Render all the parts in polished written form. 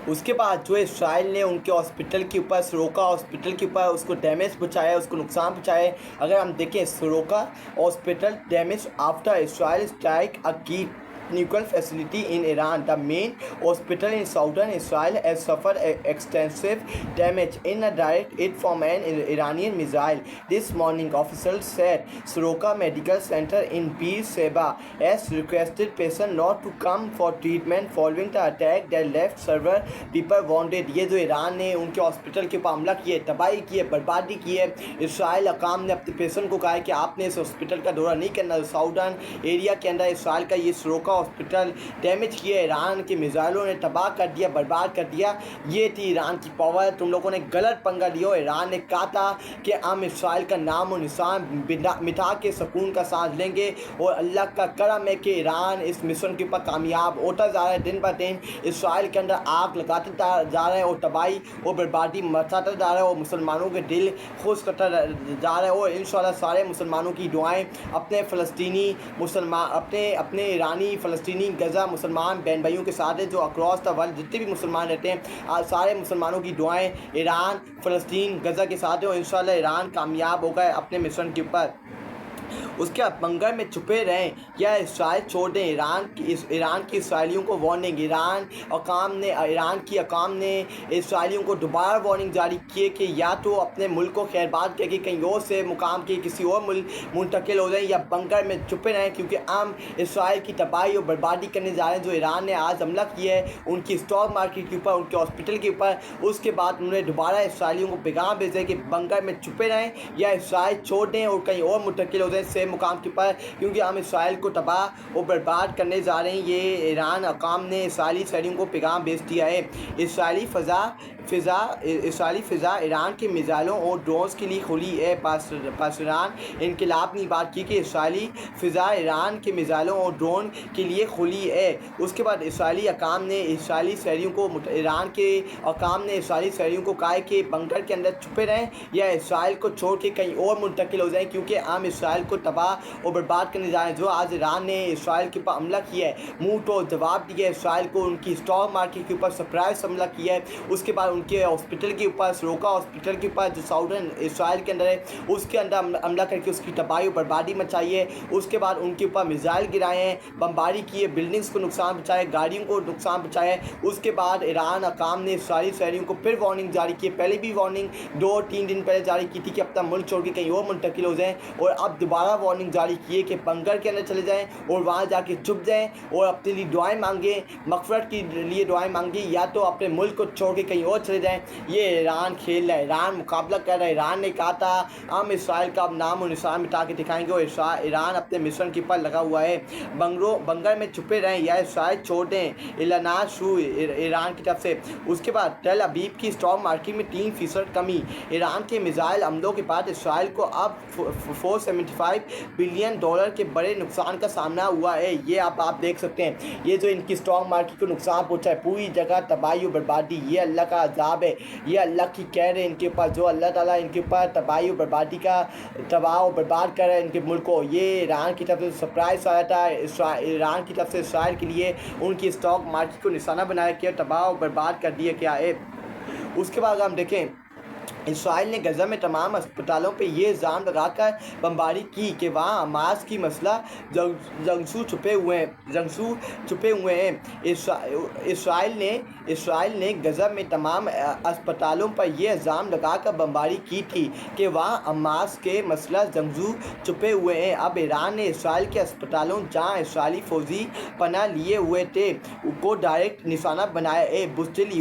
उसके बाद जो इसराइल ने उनके हॉस्पिटल के ऊपर, सरोका हॉस्पिटल के ऊपर उसको डैमेज पहुँचाया, उसको नुकसान पहुँचाया। अगर हम देखें Soroka hospital damage after Israel strike अ की nuclear facility in Iran. The main hospital in southern Israel has suffered extensive damage in a direct hit from an Iranian missile. This morning, officials said Soroka Medical Center in Bir Sheba has requested patients not to come for treatment following the attack that left several people wounded. ये जो Iran ने उनके hospital के ऊपर हमला किए, तबाही की है, बर्बादी की है, इसराइल हकाम ने अपने पेशेंट को कहा है कि आपने इस हॉस्पिटल का दौरा नहीं करना। साउदर्न एरिया के अंदर इसराइल का ये सरोका हॉस्पिटल डैमेज किया, ईरान के मिसाइलों ने तबाह कर दिया, बर्बाद कर दिया। ये थी ईरान की पावर। तुम लोगों ने गलत पंगा लिया। ईरान ने कहा था कि हम इसराइल का नाम और निशान मिटा के सुकून का सांस लेंगे, और अल्लाह का करम है कि ईरान इस मिशन के ऊपर कामयाब होता जा रहा है। दिन ब दिन इसराइल के अंदर आग लगाता जा रहा है और तबाही और बर्बादी मचाता जा रहा है, और मुसलमानों के दिल खुश करता जा रहा है। और इंशाल्लाह सारे मुसलमानों की दुआएं अपने फ़लस्तीनी मुसलमान, अपने ईरानी फ़लस्तीनी गज़ा मुसलमान बहन भाइयों के साथ है, जो अक्रॉस द वर्ल्ड जितने भी मुसलमान रहते हैं, सारे मुसलमानों की दुआएं ईरान फ़लस्तीन गज़ा के साथ है, और इंशाल्लाह ईरान कामयाब होगा अपने मिशन के ऊपर। उसके बाद बंगर में छुपे रहें या इसराइल छोड़ दें। ईरान की इसराइलियों को वार्निंग। ईरान की अकाम ने इसराइलियों को दोबारा वार्निंग जारी की कि या तो अपने मुल्क को खैरबाद करके कहीं और से मुकाम के किसी और मुल्क मुंतकिल हो जाएं, या बंकर में छुपे रहें, क्योंकि हम इसराइल की तबाही और बर्बादी करने जा रहे हैं। जो ईरान ने आज हमला किया है उनकी स्टॉक मार्केट के ऊपर, उनके हॉस्पिटल के ऊपर, उसके बाद उन्होंने दोबारा इसराइलियों को पैगाम भेजा कि बंकर में छुपे रहें या इसराइल छोड़ दें और कहीं और मुंतकिल हो जाएं मुकाम के ऊपर, क्योंकि हम इसराइल को तबाह और बर्बाद करने जा रहे हैं। ये ईरान हकाम ने इसराइली शहरियों को पैगाम भेज दिया है। इसराइली फ़िज़ा ईरान के मिसाइलों और ड्रोन्स के लिए खुली है। पाकिस्तान इनकलाब ने बात की कि इसराइली फ़िज़ा ईरान के मिसाइलों और ड्रोन के लिए खुली है। उसके बाद इसराइली हकाम ने इसराइली शहरियों को कहा है कि बंकर के अंदर छुपे रहें या इसराइल को छोड़ के कहीं और मुंतकिल हो जाएं, क्योंकि हम इसराइल को तबाह और बर्बाद करने जा रहे हैं। जो आज ईरान ने इसराइल के ऊपर हमला किया है, मुंह तो जवाब दिया है इसराइल को, उनकी स्टॉक मार्केट के ऊपर सरप्राइज हमला किया है। उसके बाद उनके हॉस्पिटल के ऊपर, सरोका हॉस्पिटल के ऊपर जो साउदर्न इसराइल के अंदर है, उसके अंदर हमला करके उसकी तबाही और बर्बादी मचाई है। उसके बाद उनके ऊपर मिसाइल गिराए हैं, बमबारी की है, बिल्डिंग्स को नुकसान पहुँचाए, गाड़ियों को नुकसान पहुँचाया है। उसके बाद ईरान हकाम ने इसराइली शहरियों को फिर वार्निंग जारी की है। पहले भी वार्निंग 2-3 दिन पहले जारी की थी कि अपना मुल्क छोड़ के कहीं और मुंतकिल हो जाएँ, और अब दोबारा वार्निंग जारी की है कि बंकर के अंदर चले जाएं और वहाँ जाके छुप जाएं और अपने लिए दुआएं मांगें, मग़फ़िरत के लिए दुआएं मांगें, या तो अपने मुल्क को छोड़ के कहीं और चले जाएं। ये ईरान खेल रहा है, ईरान मुकाबला कर रहा है। ईरान ने कहा था हम इसराइल का नाम और निशान मिटा के दिखाएंगे, और ईरान अपने मिशन के ऊपर लगा हुआ है। बंगर में छुपे रहें या इसराइल छोड़ दें, एलान शुरू ईरान की तरफ से। उसके बाद टेल अबीब की स्टॉक मार्केट में 3% कमी। ईरान के मिसाइल हमलों के बाद इसराइल को अब $475 बिलियन के बड़े नुकसान का सामना हुआ है। ये आप देख सकते हैं, ये जो इनकी स्टॉक मार्केट को नुकसान पहुंचा है, पूरी जगह तबाही और बर्बादी, ये अल्लाह का अजाब है, ये अल्लाह की कहर है इनके ऊपर। जो अल्लाह ताला इनके ऊपर तबाही और बर्बादी का तबाह और बर्बाद कर रहा है इनके मुल्क को। ये ईरान की तरफ से सरप्राइज आया था, ईरान की तरफ से इसराइल के लिए उनकी स्टॉक मार्केट को निशाना बनाया गया, तबाह और बर्बाद कर दिया गया है। उसके बाद हम देखें, इसराइल ने गज़ा में तमाम अस्पतालों पे ये इल्ज़ाम लगाकर बमबारी की कि वहाँ हमास की मसला जंगजू छुपे हुए हैं। इसराइल ने गज़ा में तमाम अस्पतालों पर यह इल्ज़ाम लगाकर बमबारी की थी कि वहाँ हमास के मसला जंगजू छुपे हुए हैं। अब ईरान ने इसराइल के अस्पतालों जहाँ इसराइली फ़ौजी पनाह लिए हुए थे को डायरेक्ट निशाना बनाया है। बुज़दिल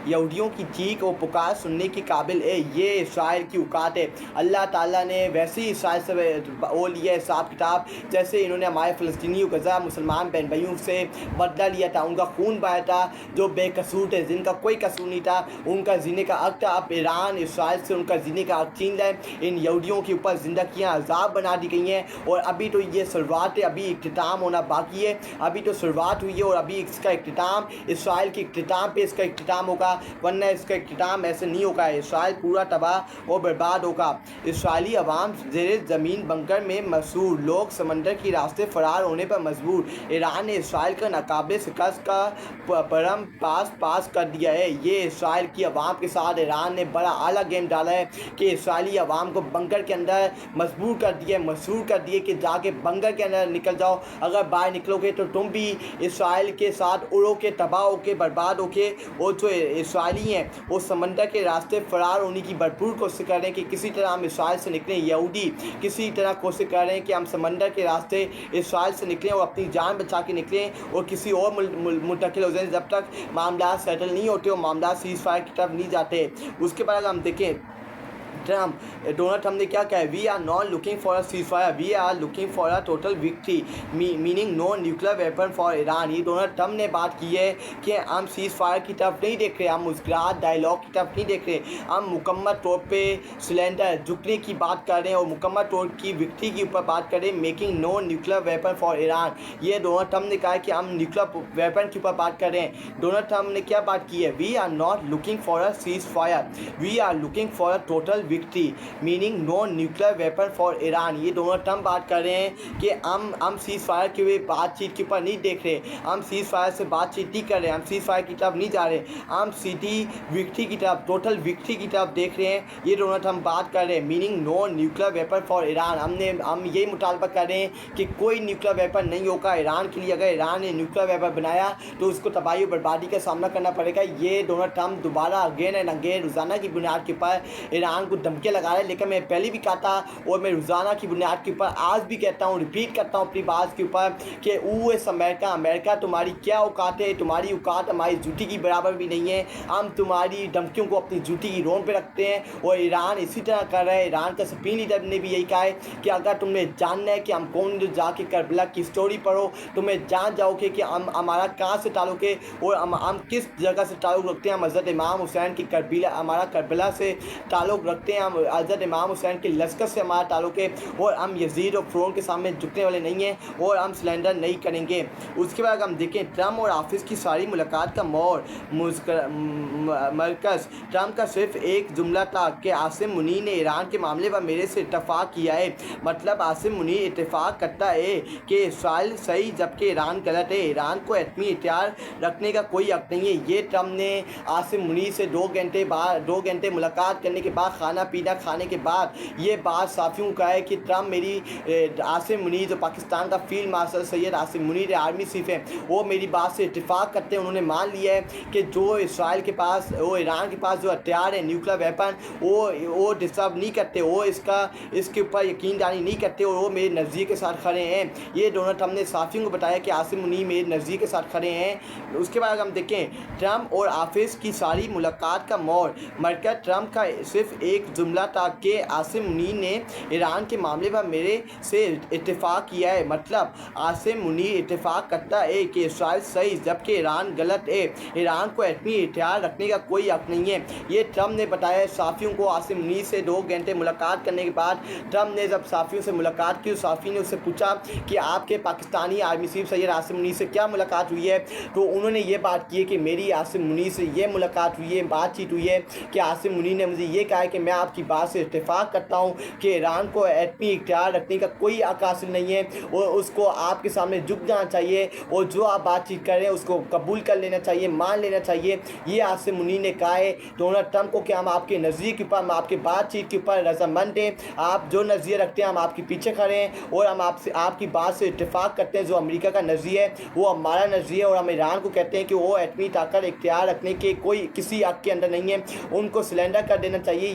यहूदियों की चीख और पुकार सुनने के काबिल है। ये इसराइल की औकात है। अल्लाह ताला ने वैसे ही इसराइल से वो लिया हिसाब किताब, जैसे इन्होंने हमारे फ़लस्तीनी गज़ा मुसलमान बहन भाइयों से बदला लिया था, उनका खून बहाया था, जो बेकसूर थे, जिनका कोई कसूर नहीं था, उनका जीने का हक था। अब ईरान इसराइल से उनका जीने का हक छीन लें। इन यहूदियों के ऊपर ज़िंदगियाँ अज़ाब बना दी गई हैं, और अभी तो ये शुरुआत है, अभी इख्तिताम होना बाकी है। अभी तो शुरुआत हुई है और अभी इसका इख्तिताम, इसराइल के इख्तिताम पे इसका इख्तिताम होगा, वरना इसका इख्तिताम ऐसे नहीं होगा होगा, इसराइल पूरा तबाह और बर्बाद होगा। इसराइली अवाम ज़ेर ज़मीन बंकर में मशहूर, लोग समंदर के रास्ते फरार होने पर मजबूर। ईरान ने इसराइल का नाकाबिले शिकस्त का परम पास कर दिया है। ये इसराइल की अवाम के साथ ईरान ने बड़ा आला गेम डाला है कि इसराइली अवाम को बंकर के अंदर मजबूर कर दिया, मशहूर कर दिए कि जाके बंकर के अंदर निकल जाओ, अगर बाहर निकलोगे तो तुम भी इसराइल के साथ उड़ो के, तबाह होके, बर्बाद होके। और जो इसराइली हैं वो समंदर के रास्ते फरार होने की भरपूर कोशिश कर रहे हैं कि किसी तरह हम इसराइल से निकलें। यहूदी किसी तरह कोशिश कर रहे हैं कि हम समंदर के रास्ते इसराइल से निकलें और अपनी जान बचा के निकलें और किसी और मुंतकिल हो जाए जब तक मामला सेटल नहीं होते और मामला सीज़ फायर की तरफ नहीं जाते। उसके बाद हम देखें डोनाल्ड ट्रम्प ने क्या कहा, we are not looking for a ceasefire, we are looking for a total victory, meaning no nuclear weapon for Iran. ये डोनाल्ड ट्रम्प ने बात की है कि हम सीज फायर की तरफ नहीं देख रहे, हम मुस्कुराहट डायलॉग की तरफ नहीं देख रहे, हम मुकम्मल तौर पे सिलेंडर झुकने की बात कर रहे हैं और मुकम्मल तौर की विक्ट्री के ऊपर बात कर रहे हैं, making no nuclear weapon for Iran. ये डोनाल्ड ट्रम्प ने कहा है कि हम न्यूक्लियर वेपन के ऊपर बात कर रहे हैं। डोनाल्ड ट्रम्प ने क्या बात की है, we are not looking for a ceasefire, we are looking for a total victory, meaning no nuclear weapon for Iran. ये डोनाल्ड ट्रम्प बात कर रहे हैं कि हम सीज फायर की बातचीत के ऊपर नहीं देख रहे, हम सीज फायर से बातचीत नहीं कर रहे, हम सीज फायर की तरफ नहीं जा रहे, हम सीधी विक्ट्री की तरफ, टोटल विक्ट्री की तरफ देख रहे हैं। ये डोनाल्ड ट्रम्प बात कर रहे हैं, meaning no nuclear weapon for Iran. हम यही मुतालबा कर रहे हैं कि कोई न्यूक्लियर वेपन नहीं होगा ईरान के लिए। अगर ईरान ने न्यूक्लियर वेपन बनाया तो उसको तबाही और बर्बादी का सामना करना पड़ेगा। ये डोनाल्ड ट्रम्प दोबारा अगेन एंड अगेन रोज़ाना की बुनियाद के ऊपर ईरान को धमकी लगा रहे हैं। लेकिन मैं पहले भी कहा था और मैं रोज़ाना की बुनियाद के ऊपर आज भी कहता हूँ, रिपीट करता हूँ अपनी बात के ऊपर कि यूएस अमेरिका तुम्हारी क्या औकात है, तुम्हारी औकात हमारी जूती की बराबर भी नहीं है। हम तुम्हारी धमकियों को अपनी जूती की रोन पे रखते हैं और ईरान इसी तरह कर रहा है। ईरान का सुप्रीम लीडर ने भी यही कहा है कि अगर तुम्हें जानना है कि हम कौन, जाके करबला की स्टोरी पढ़ो, तुम्हें जान जाओगे कि हम हमारा कहाँ से ताल्लुक़ है और हम किस जगह से ताल्लुक़ रखते हैं। हम हज़रत इमाम हुसैन की हमारा करबला से ताल्लुक़ रखते हैं, हम हज़रत इमाम हुसैन के लश्कर से हमारा ताल्लुक़ है और हम यजीद और फ़िरौन के सामने झुकने वाले नहीं हैं और हम सिलेंडर नहीं करेंगे। उसके बाद हम देखें ट्रम्प और हाफिज़ की सारी मुलाकात का मोड़ मरकज़ ट्रम्प का सिर्फ एक जुमला था कि आसिम मुनीर ने ईरान के मामले पर मेरे से इत्तेफाक किया है। मतलब आसिम मुनीर इत्तेफाक करता है कि इसराइल सही जबकि ईरान गलत है, ईरान को एटमी हथियार रखने का कोई हक नहीं है। ये ट्रम्प ने आसिम मुनीर से 2 घंटे मुलाकात करने के बाद, खाना पीना खाने के बाद ये बात साफियों का है कि ट्रम्प मेरी आसिम मुनीर जो पाकिस्तान का field marshal Syed Asim Munir army chief है, वो मेरी बात से इत्तेफाक करते हैं। उन्होंने मान लिया है कि जो इसराइल के पास, वो ईरान के पास जो हथियार है न्यूक्लियर वेपन, वो डिस्टर्ब नहीं करते, वो इसके ऊपर यकीनदानी नहीं करते और वो मेरे नज़रिए के साथ खड़े हैं। ये डोनाल्ड ट्रम्प ने साफियों को बताया कि आसिम मुनीर मेरे नज़रिए के साथ खड़े हैं। उसके बाद हम देखें ट्रम्प और हाफिज़ की सारी मुलाकात का मोड़ मरकज़ ट्रम्प का सिर्फ एक जुमला था कि आसिम मुनीर ने ईरान के मामले पर मेरे से इत्तेफाक किया है। मतलब आसिम मुनीर इत्तेफाक करता है कि इसराइल सही जबकि ईरान गलत है, ईरान को एटमी हथियार रखने का कोई हक नहीं है। ये ट्रम्प ने बताया साफियों को। आसिम मुनीर से 2 घंटे मुलाकात करने के बाद ट्रम्प ने जब साफियों से मुलाकात की, साफी ने उससे पूछा कि आपके पाकिस्तानी आर्मी चीफ सैयद आसिम मुनीर से क्या मुलाकात हुई है, तो उन्होंने ये बात की है कि मेरी आसिम मुनीर से ये मुलाकात हुई है, बातचीत हुई है कि आसिम मुनीर ने मुझे ये कहा है कि मैं आपकी बात से इत्तेफाक करता हूँ कि ईरान को एटमी हथियार रखने का कोई हक हासिल नहीं है और उसको आपके सामने झुक जाना चाहिए और जो आप बातचीत कर रहे हैं उसको कबूल कर लेना चाहिए, मान लेना चाहिए। ये आसिम मुनीर ने कहा है डोनाल्ड ट्रम्प को कि हम आपके नज़रिए के ऊपर, हम आपके बातचीत के ऊपर रजामंद हैं, आप जो नज़रिए रखते हैं हम आपके पीछे खड़े हैं और हम आपकी बात से इत्तेफाक करते हैं। जो अमेरिका का नज़रिया है वो हमारा नज़रिया और हम ईरान को कहते हैं कि वो एटमी ताकत इख्तियार रखने के कोई किसी हक के अंदर नहीं है, उनको सिलेंडर कर देना चाहिए।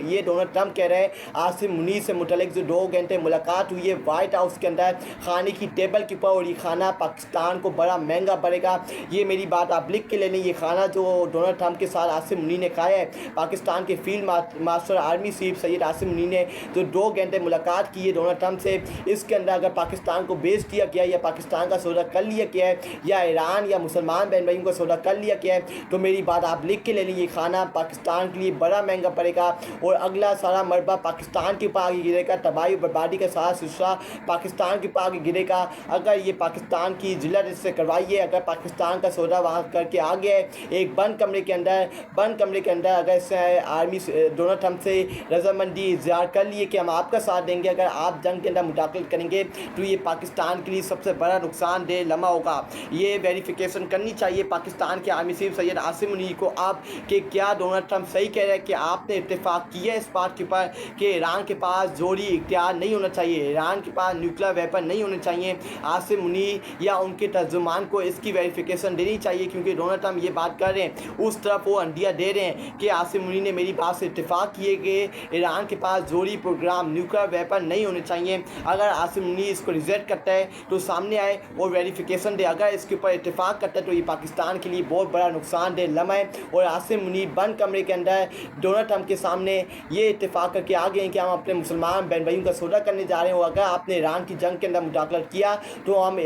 ये डोनाल्ड ट्रम्प कह रहे हैं। आसिम मुनीर से मुतल्लिक जो 2 घंटे मुलाकात हुई है वाइट हाउस के अंदर खाने की टेबल के ऊपर, और ये खाना पाकिस्तान को बड़ा महंगा पड़ेगा। ये मेरी बात आप लिख के ले लें। ये खाना जो डोनाल्ड ट्रम्प के साथ आसिम मुनीर ने खाया है, पाकिस्तान के field marshal army chief Syed Asim Munir ने जो 2 घंटे मुलाकात की है डोनाल्ड ट्रम्प से, इसके अंदर अगर पाकिस्तान को बेच दिया गया या पाकिस्तान का सौदा कर लिया गया है या ईरान या मुसलमान बहन भाइयों का सौदा कर लिया गया है, तो मेरी बात आप लिख के ले लें। ये खाना पाकिस्तान के लिए बड़ा महंगा पड़ेगा और अगला सारा मरबा पाकिस्तान के ऊपर आगे गिरेगा, तबाही बर्बादी का सारा सिलसिला पाकिस्तान के ऊपर आगे गिरेगा। अगर ये पाकिस्तान की जिला से करवाइए, अगर पाकिस्तान का सौदा वहाँ करके आ गया एक बंद कमरे के अंदर अगर आर्मी डोनाल्ड ट्रंप से रजामंदी इज़हार कर लिए कि हम आपका साथ देंगे, अगर आप जंग के अंदर मुदाखलत करेंगे तो ये पाकिस्तान के लिए सबसे बड़ा नुकसानदेह लम्हा होगा। ये वेरिफिकेशन करनी चाहिए पाकिस्तान के आर्मी चीफ सैयद आसिम मुनीर को आप कि क्या डोनाल्ड ट्रंप सही कह रहे हैं कि आपने इत्तेफाक किया इस बात के ऊपर कि ईरान के पास जोरी इख्तियार नहीं होना चाहिए, ईरान के पास न्यूक्लियर वेपन नहीं होने चाहिए। आसिम मुनीर या उनके तर्जुमान को इसकी वेरिफिकेशन देनी चाहिए, क्योंकि डोनाल्ड ट्रंप ये बात कर रहे हैं, उस तरफ वो अंडिया दे रहे हैं कि आसिम मुनीर ने मेरी बात से इत्तेफाक किए कि ईरान के पास जोरी प्रोग्राम न्यूक्लियर वेपन नहीं होने चाहिए। अगर आसिम मुनीर इसको रिजेक्ट करता है तो सामने आए और वेरिफिकेशन दे, अगर इसके ऊपर इत्तेफाक करता है तो ये पाकिस्तान के लिए बहुत बड़ा नुकसानदेह लम्हा है। और आसिम मुनीर बंद कमरे के अंदर डोनाल्ड ट्रंप के सामने ये इत्तेफाक करके आ गए हैं कि हम अपने मुसलमान बहन भाइयों का सौदा करने जा रहे हो, अगर आपने ईरान की जंग के अंदर मुदाखलत किया तो हम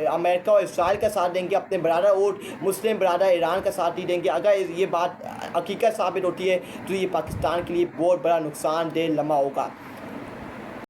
अमेरिका और इसराइल का साथ देंगे, अपने बरादर और मुस्लिम बरादर ईरान का साथ ही देंगे। अगर ये बात हकीकत साबित होती है तो ये पाकिस्तान के लिए बहुत बड़ा नुकसानदेह लम्हा होगा।